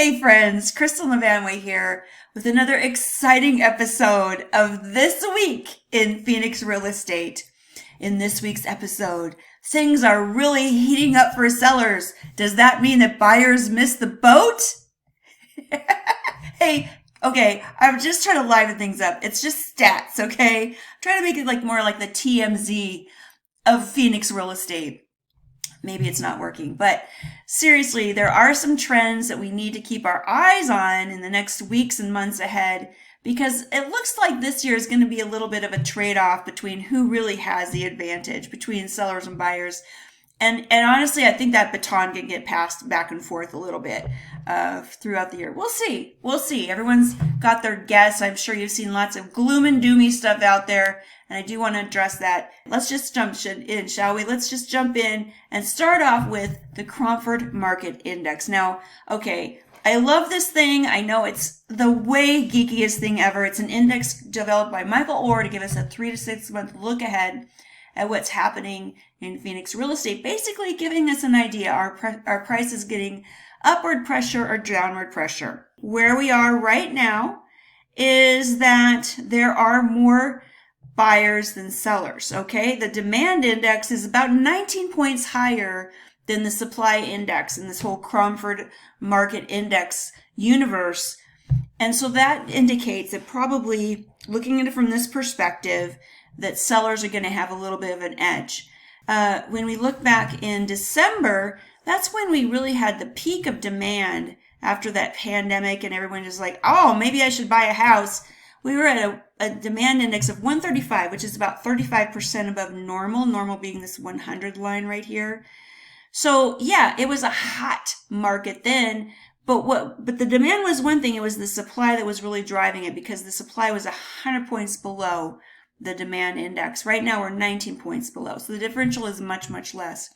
Hey friends, Kristin LaVanway here with another exciting episode of This Week in Phoenix Real Estate. In this week's episode, things are really heating up for sellers. Does that mean that buyers missed the boat? Hey, okay, I'm just trying to liven things up. It's just stats, okay? I'm trying to make it like more like the TMZ of Phoenix real estate. Maybe it's not working, but seriously, there are some trends that we need to keep our eyes on in the next weeks and months ahead, because it looks like this year is going to be a little bit of a trade-off between who really has the advantage between sellers and buyers. And honestly, I think that baton can get passed back and forth a little bit throughout the year. We'll see. We'll see. Everyone's got their guess. I'm sure you've seen lots of gloom and doomy stuff out there, and I do want to address that. Let's just jump in, shall we? Let's just jump in and start off with the Cromford Market Index. Now, okay, I love this thing. I know it's the way geekiest thing ever. It's an index developed by Michael Orr to give us a 3 to 6 month look ahead at what's happening in Phoenix real estate, basically giving us an idea. Our price is getting upward pressure or downward pressure. Where we are right now is that there are more buyers than sellers, okay? The demand index is about 19 points higher than the supply index in this whole Cromford Market Index universe. And so that indicates that probably, looking at it from this perspective, that sellers are going to have a little bit of an edge. When we look back in December, that's when we really had the peak of demand after that pandemic and everyone was like, oh, maybe I should buy a house. We were at a demand index of 135, which is about 35% above normal, normal being this 100 line right here. So yeah, it was a hot market then, but the demand was one thing. It was the supply that was really driving it, because the supply was 100 points below the demand index. Right now we're 19 points below. So the differential is much, much less.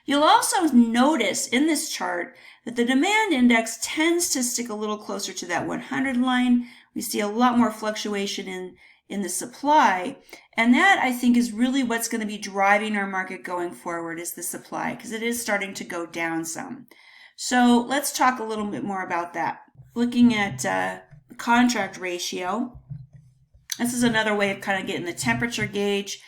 You'll also notice in this chart that the demand index tends to stick a little closer to that 100 line. We see a lot more fluctuation in the supply. And that, I think, is really what's going to be driving our market going forward, is the supply, because it is starting to go down some. So let's talk a little bit more about that. Looking at the contract ratio. This is another way of kind of getting the temperature gauge.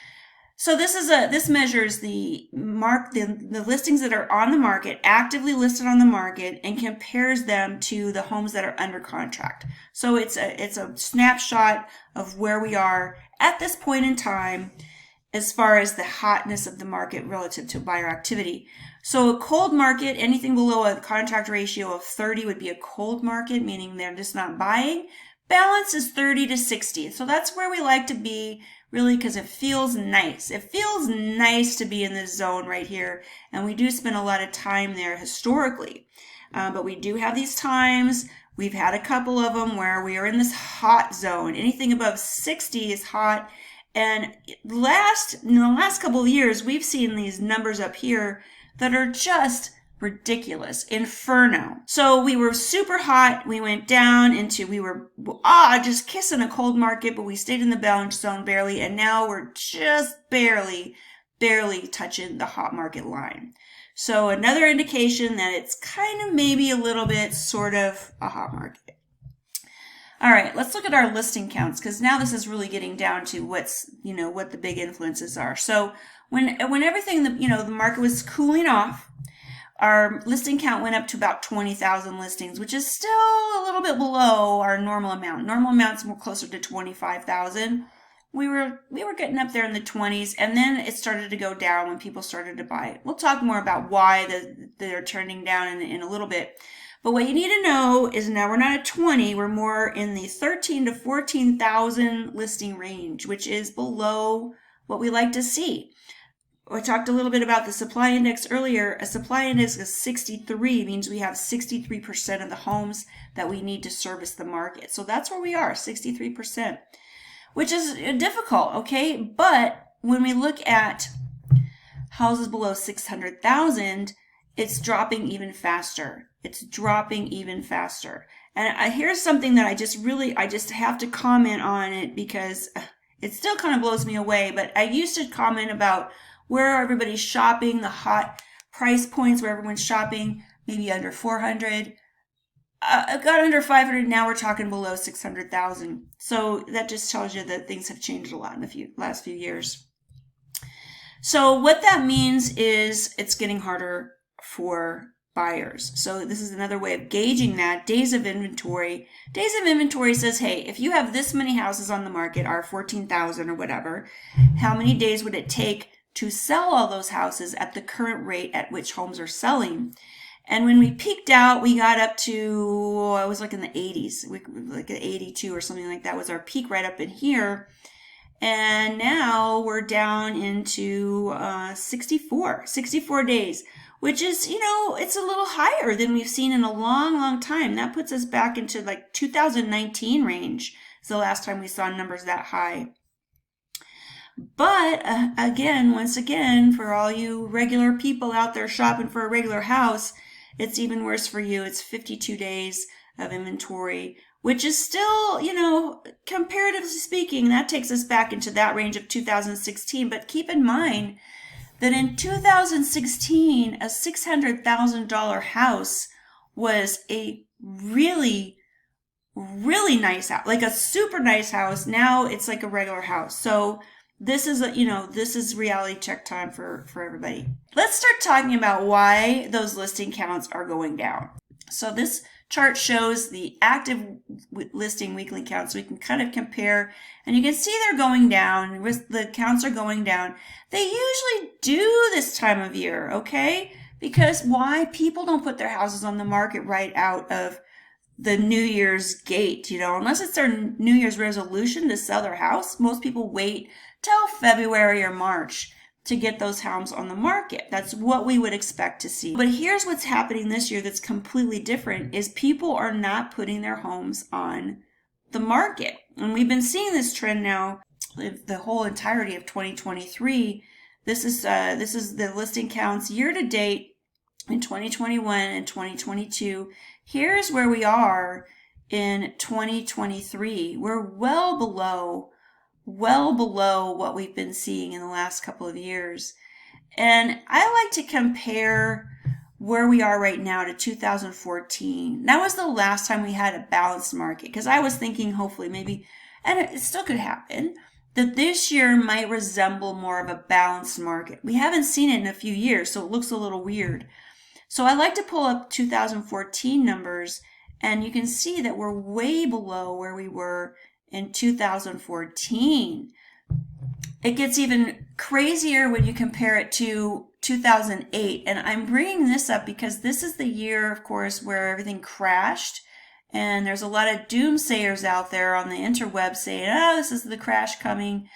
So this measures the listings that are on the market, actively listed on the market, and compares them to the homes that are under contract. So it's a snapshot of where we are at this point in time as far as the hotness of the market relative to buyer activity. So a cold market, anything below a contract ratio of 30 would be a cold market, meaning they're just not buying. Balance is 30 to 60. So that's where we like to be, really, because it feels nice. It feels nice to be in this zone right here. And we do spend a lot of time there historically. But we do have these times. We've had a couple of them where we are in this hot zone. Anything above 60 is hot. And in the last couple of years, we've seen these numbers up here that are just ridiculous, inferno. So we were super hot. We went down into, we were just kissing a cold market, but we stayed in the balance zone barely. And now we're just barely touching the hot market line. So another indication that it's kind of maybe a little bit sort of a hot market. All right, let's look at our listing counts, because now this is really getting down to what the big influences are. So when everything, the market was cooling off, our listing count went up to about 20,000 listings, which is still a little bit below our normal amount. Normal amount's more closer to 25,000. We were getting up there in the 20s, and then it started to go down when people started to buy. We'll talk more about why they're turning down in a little bit. But what you need to know is now we're not at 20, we're more in the 13 to 14,000 listing range, which is below what we like to see. I talked a little bit about the supply index earlier. A supply index of 63 means we have 63% of the homes that we need to service the market. So that's where we are, 63%, which is difficult, okay? But when we look at houses below 600,000, it's dropping even faster. It's dropping even faster. And here's something that I just have to comment on it, because it still kind of blows me away. But I used to comment about where everybody's shopping, the hot price points where everyone's shopping, maybe under 400. I've got under 500. Now we're talking below 600,000. So that just tells you that things have changed a lot in the last few years. So what that means is it's getting harder for buyers. So this is another way of gauging that. Days of inventory. Days of inventory says, hey, if you have this many houses on the market, or 14,000 or whatever, how many days would it take to sell all those houses at the current rate at which homes are selling? And when we peaked out, we got up to, I was like in the 80s, like 82 or something like that was our peak right up in here. And now we're down into 64 days, which is, it's a little higher than we've seen in a long, long time. That puts us back into like 2019 range. It's the last time we saw numbers that high. But once again, for all you regular people out there shopping for a regular house, it's even worse for you. It's 52 days of inventory, which is still, comparatively speaking, that takes us back into that range of 2016. But keep in mind that in 2016, a $600,000 house was a really, really nice house, like a super nice house. Now it's like a regular house. So this is this is reality check time for everybody. Let's start talking about why those listing counts are going down. So this chart shows the active listing weekly counts. So we can kind of compare, and you can see they're going down. The counts are going down. They usually do this time of year, okay? Because why? People don't put their houses on the market right out of the New Year's gate, unless it's their New Year's resolution to sell their house. Most people wait till February or March to get those homes on the market. That's what we would expect to see. But here's what's happening this year that's completely different, is people are not putting their homes on the market. And we've been seeing this trend now the whole entirety of 2023. This is the listing counts year to date in 2021 and 2022. Here's where we are in 2023. We're well below what we've been seeing in the last couple of years. And I like to compare where we are right now to 2014. That was the last time we had a balanced market, because I was thinking hopefully maybe, and it still could happen, that this year might resemble more of a balanced market. We haven't seen it in a few years, so it looks a little weird. So I like to pull up 2014 numbers, and you can see that we're way below where we were in 2014. It gets even crazier when you compare it to 2008. And I'm bringing this up because this is the year, of course, where everything crashed. And there's a lot of doomsayers out there on the interweb saying, oh, this is the crash coming.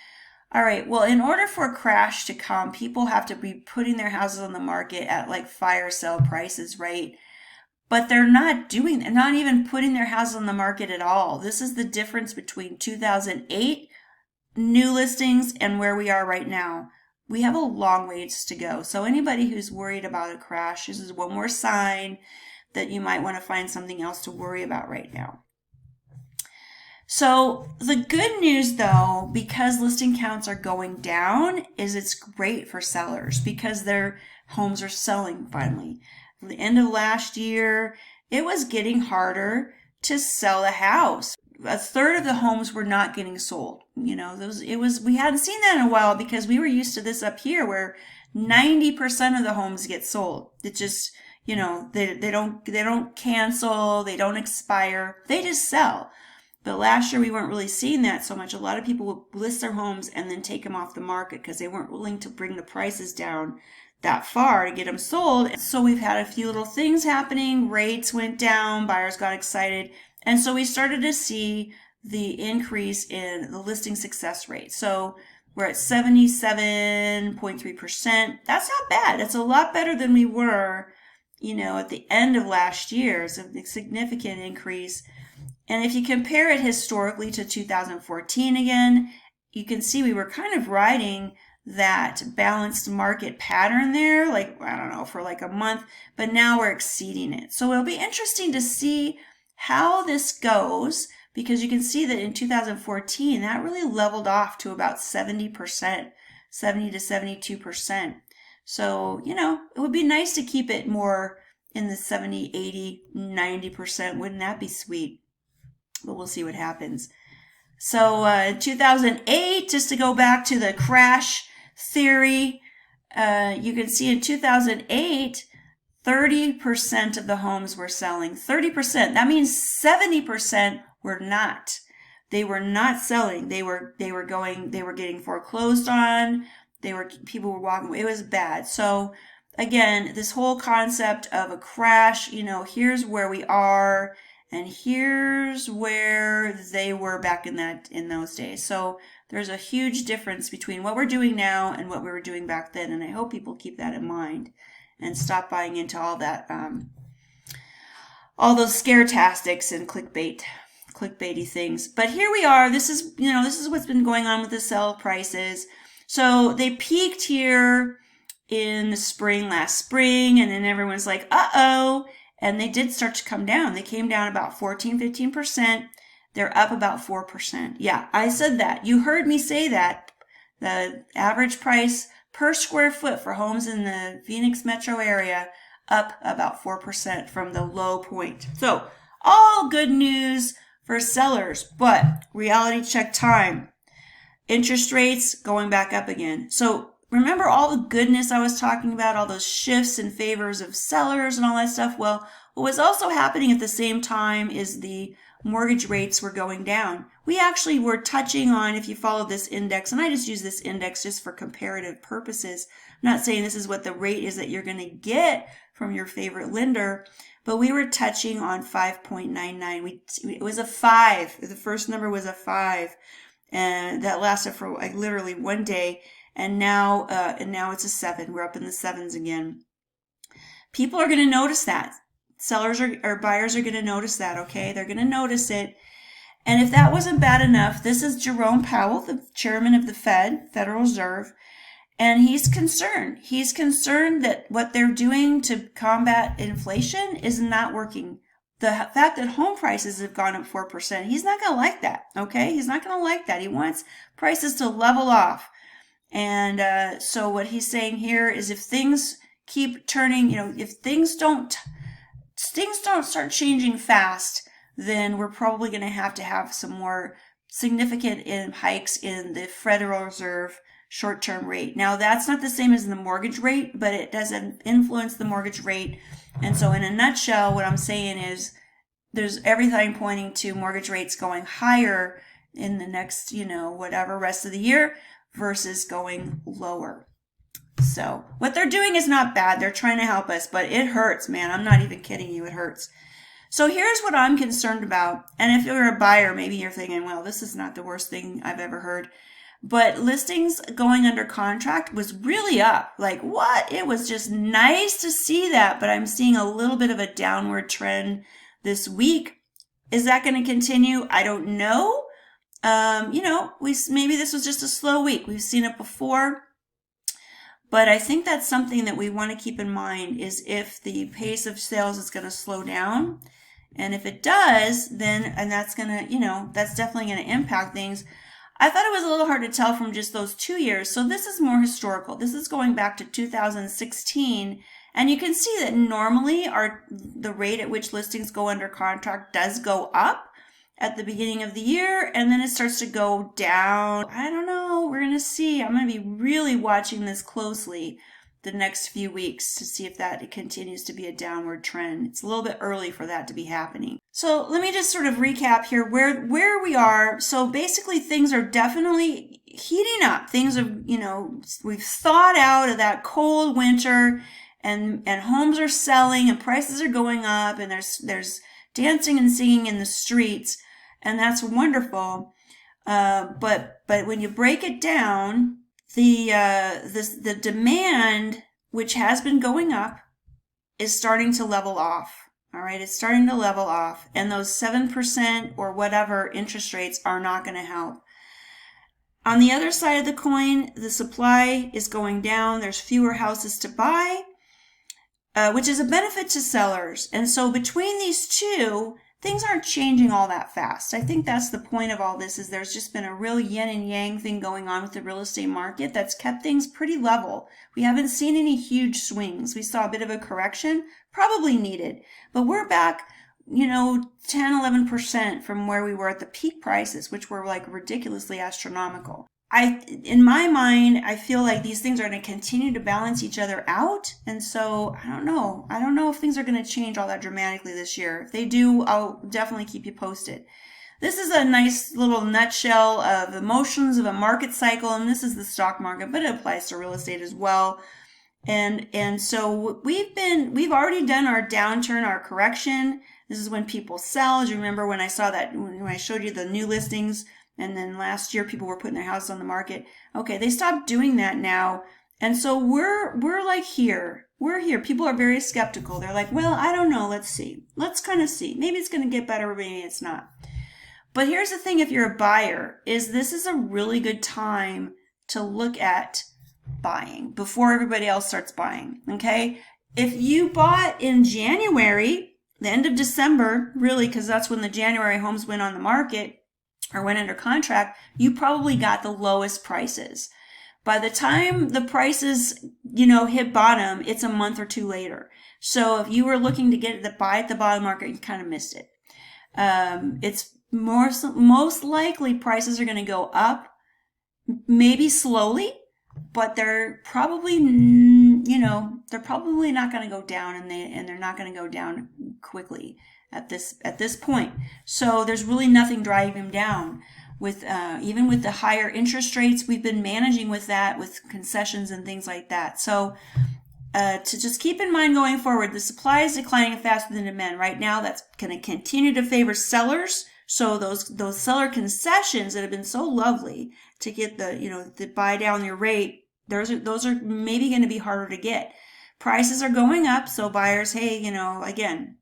All right, well, in order for a crash to come, people have to be putting their houses on the market at like fire sale prices, right? But they're not doing, they're not even putting their houses on the market at all. This is the difference between 2008 new listings and where we are right now. We have a long ways to go. So anybody who's worried about a crash, this is one more sign that you might want to find something else to worry about right now. So the good news though, because listing counts are going down, is it's great for sellers because their homes are selling finally. At the end of last year, it was getting harder to sell a house. A third of the homes were not getting sold. We hadn't seen that in a while because we were used to this up here where 90% of the homes get sold. It just, they don't cancel, they don't expire, they just sell. But last year we weren't really seeing that so much. A lot of people would list their homes and then take them off the market because they weren't willing to bring the prices down that far to get them sold. So we've had a few little things happening. Rates went down, buyers got excited. And so we started to see the increase in the listing success rate. So we're at 77.3%. That's not bad. That's a lot better than we were, at the end of last year. It's a significant increase. And if you compare it historically to 2014 again, you can see we were kind of riding that balanced market pattern there, for like a month, but now we're exceeding it. So it'll be interesting to see how this goes, because you can see that in 2014, that really leveled off to about 70%, 70 to 72%. So, it would be nice to keep it more in the 70, 80, 90%. Wouldn't that be sweet? But we'll see what happens. So 2008, just to go back to the crash theory, you can see in 2008, 30% of the homes were selling. 30%. That means 70% were not. They were not selling. They were getting foreclosed on. People were walking away. It was bad. So again, this whole concept of a crash, here's where we are and here's where they were back in those days. So there's a huge difference between what we're doing now and what we were doing back then, and I hope people keep that in mind and stop buying into all that all those scare tactics and clickbaity things. But here we are. This is what's been going on with the sell prices. So they peaked here in the spring, last spring, and then everyone's like, uh-oh. And they did start to come down. They came down about 14, 15%. They're up about 4%. Yeah, I said that. You heard me say that. The average price per square foot for homes in the Phoenix metro area up about 4% from the low point. So all good news for sellers, but reality check time. Interest rates going back up again. So remember all the goodness I was talking about, all those shifts in favors of sellers and all that stuff? Well, what was also happening at the same time is the mortgage rates were going down. We actually were touching on, if you follow this index, and I just use this index just for comparative purposes. I'm not saying this is what the rate is that you're going to get from your favorite lender, but we were touching on 5.99. It was a 5. The first number was a 5, and that lasted for like literally one day. And now it's a 7. We're up in the 7s again. People are going to notice that. Sellers or buyers are going to notice that, okay? They're going to notice it. And if that wasn't bad enough, this is Jerome Powell, the chairman of the Federal Reserve, and he's concerned. He's concerned that what they're doing to combat inflation is not working. The fact that home prices have gone up 4%, he's not going to like that, okay? He's not going to like that. He wants prices to level off. And so what he's saying here is if things keep turning, if things don't start changing fast, then we're probably going to have some more significant hikes in the Federal Reserve short-term rate. Now, that's not the same as the mortgage rate, but it does influence the mortgage rate. And so in a nutshell, what I'm saying is there's everything pointing to mortgage rates going higher in the next, whatever rest of the year versus going lower. So what they're doing is not bad. They're trying to help us, but it hurts, man. I'm not even kidding you. It hurts. So here's what I'm concerned about. And if you're a buyer, maybe you're thinking, well, this is not the worst thing I've ever heard. But listings going under contract was really up. Like what? It was just nice to see that. But I'm seeing a little bit of a downward trend this week. Is that going to continue? I don't know. Maybe this was just a slow week. We've seen it before. But I think that's something that we want to keep in mind is if the pace of sales is going to slow down. And if it does, and that's going to, that's definitely going to impact things. I thought it was a little hard to tell from just those 2 years. So this is more historical. This is going back to 2016. And you can see that normally the rate at which listings go under contract does go up at the beginning of the year, and then it starts to go down. I don't know. We're going to see. I'm going to be really watching this closely the next few weeks to see if it continues to be a downward trend. It's a little bit early for that to be happening. So let me just sort of recap here where we are. So basically things are definitely heating up. Things are, we've thawed out of that cold winter, and homes are selling and prices are going up, and there's dancing and singing in the streets. And that's wonderful, but when you break it down, the demand, which has been going up, is starting to level off. All right, it's starting to level off, and those 7% or whatever interest rates are not going to help. On the other side of the coin, the supply is going down. There's fewer houses to buy, which is a benefit to sellers. And so between these two, things aren't changing all that fast. I think that's the point of all this, is there's just been a real yin and yang thing going on with the real estate market that's kept things pretty level. We haven't seen any huge swings. We saw a bit of a correction, probably needed, but we're back, 10, 11% from where we were at the peak prices, which were like ridiculously astronomical. In my mind, I feel like these things are going to continue to balance each other out. And so I don't know. I don't know if things are going to change all that dramatically this year. If they do, I'll definitely keep you posted. This is a nice little nutshell of emotions of a market cycle. And this is the stock market, but it applies to real estate as well. And so we've already done our downturn, our correction. This is when people sell. As you remember when I saw that, when I showed you the new listings, and then last year people were putting their houses on the market. Okay, they stopped doing that now. And so we're like here. We're here. People are very skeptical. They're like, well, I don't know. Let's see. Let's kind of see. Maybe it's going to get better, maybe it's not. But here's the thing, if you're a buyer, is this is a really good time to look at buying before everybody else starts buying, okay? If you bought in January, the end of December, really, because that's when the January homes went on the market, or went under contract, you probably got the lowest prices. By the time the prices, hit bottom, it's a month or two later. So if you were looking to buy at the bottom market, you kind of missed it. It's most likely prices are going to go up, maybe slowly, but they're probably, they're probably not going to go down, and they're not going to go down quickly at this point. So there's really nothing driving them down. With even with the higher interest rates, we've been managing with that, with concessions and things like that. So to just keep in mind going forward, the supply is declining faster than demand. Right now, that's going to continue to favor sellers. So those seller concessions that have been so lovely to get to buy down your rate, those are maybe going to be harder to get. Prices are going up, so buyers, hey, again,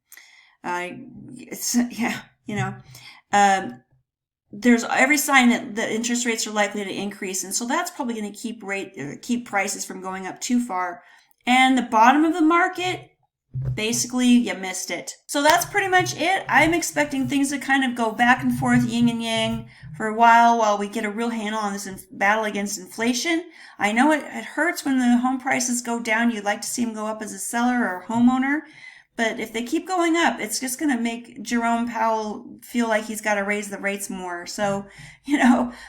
there's every sign that the interest rates are likely to increase, and so that's probably going to keep prices from going up too far. And the bottom of the market, basically, you missed it. So that's pretty much it. I'm expecting things to kind of go back and forth, yin and yang, for a while we get a real handle on this battle against inflation. I know it hurts when the home prices go down. You'd like to see them go up as a seller or a homeowner. But if they keep going up, it's just going to make Jerome Powell feel like he's got to raise the rates more. So,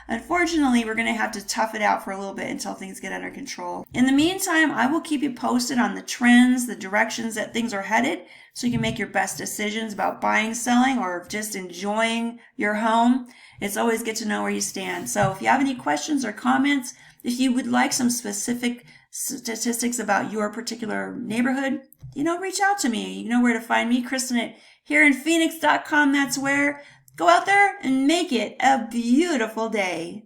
unfortunately, we're going to have to tough it out for a little bit until things get under control. In the meantime, I will keep you posted on the trends, the directions that things are headed, so you can make your best decisions about buying, selling, or just enjoying your home. It's always good to know where you stand. So if you have any questions or comments, if you would like some specific statistics about your particular neighborhood, reach out to me. You know where to find me, Kristin at hereinphoenix.com. That's where. Go out there and make it a beautiful day.